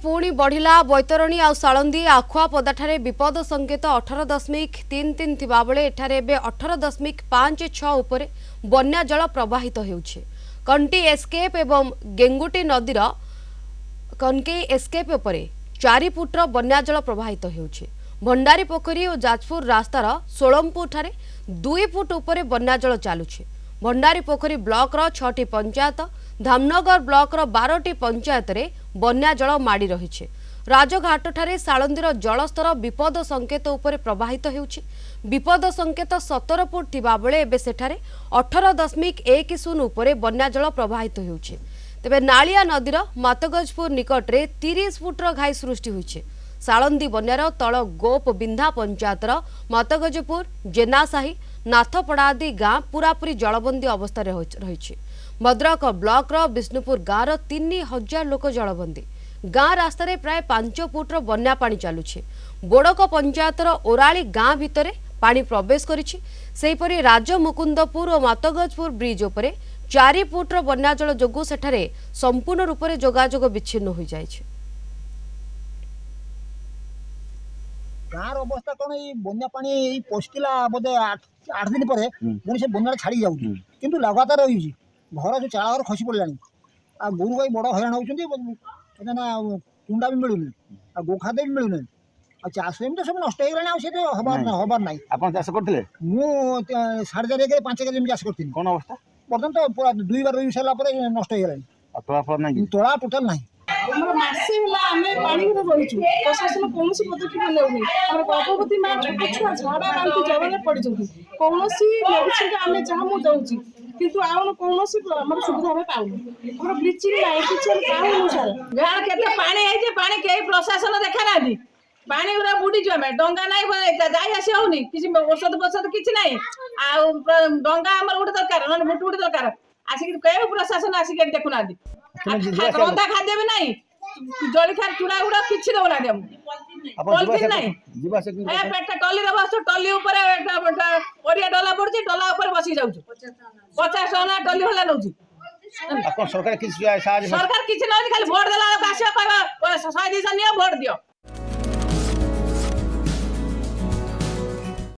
पुणी बढ़िला बैतरणी आ सालंदी आखुआपदाठारे विपद संकेत 18.33 थिबा बेले एठारे एबे 18.56 उपरे बन्या जल प्रवाहित हेउछे। कंटी एस्केप एवं गेंगुटी नदीर कनकेई एस्केप उपरे 4 फुटर बन्या जल प्रवाहित हेउछे। भंडारी पोखरी और जाजपुर रास्तार सोलमपुर ठारे 2 फुट उपरे बन्या जल चालुछे। भंडारी पोखरी ब्लॉक रो 6टी पंचायत धामनगर ब्लॉक रो 12टी पंचायत रे बन्या जल माड़ी रही। राजघाट ठारे सालंदीर जलस्तर विपद संकेत उपरे प्रवाहित हेउछि। विपद संकेत 17 फुट थिबा बेले एबे सेठारे 18.10 उपरे बन्या जल प्रवाहित हेउछि। तेबे नालिया नदीर मातगजपुर निकट रे 30 फुटर घाई सृष्टि होइछे। सालंदी बन्यार तल गोप बिंधा पंचायतर मातगजपुर जेनासाही नाथपड़ा आदि गाँ पूरापूरी जलबंदी अवस्था रही। भद्रक ब्लॉक विष्णुपुर गाँव 3000 लोक जलबंदी। गाँ रास्तार प्राय 5 फुटर बन्या पानी चलुछे। बोड़क पंचायतर ओराली गाँ भितरे पानी प्रवेश करिछि। सेहीपरि राजमुकुंदपुर और मातगजपुर ब्रिज उपरे 4 फुटर बन्या जल जोगु सेठारे संपूर्ण रूप से जोगाजोग विच्छिन्न हो जाइछे। गाँव अवस्था कौन बन्या पानी पशिला बोधे 8 दिन पर पुणी से बन्या छाड़ी जाऊँ किंतु लगातार रही घर जो चाल घर खसी पड़ा आ गोरु गाई बड़ हईराण होती कुंडा भी मिलूनी आ गोखाद्य भी मिलूना आ चाष तो सब नष्ट हो हबार ना चाष करते 4.5 एकर 5 एकर जमी चाष करती कौन अवस्था बर्तमान तो पूरा 2 बार रोई सारा नष्ट हो तोड़ा टोटाल ना मासे आम पानी रही प्रशासन कौन पदक्षेप नेउनी गर्भवती माँ छोट छुआ झाड़ा बांति जर पड़ कौन मेडिसिन आम जहाँ मुझे दौची किंतु आम कौन सुविधा पाऊँ ब्लीचिंग ना किसी पाऊँ सर गाँव के पानी कई प्रशासन देखा ना पानी गुरा बुड़ीज आम डंगा ना जाई आसी होनी किसी औषध फषध कि ना डंगा आम गोटे दरकार ना बुट गुटे दरकार आसिक कई प्रशासन आसिक देखुना रंधा खाद्य भी नहीं जलिखा चूड़ा गुड़ा किसी दौना पॉलिथिन नहीं पेट टली बस टली परिया डला पड़ी डला बसी जाऊ 50 टना टली होला नौ सरकार किसी सरकार किसी ना खाली भोट देला आस कह 100 200 नियो भोट दियो।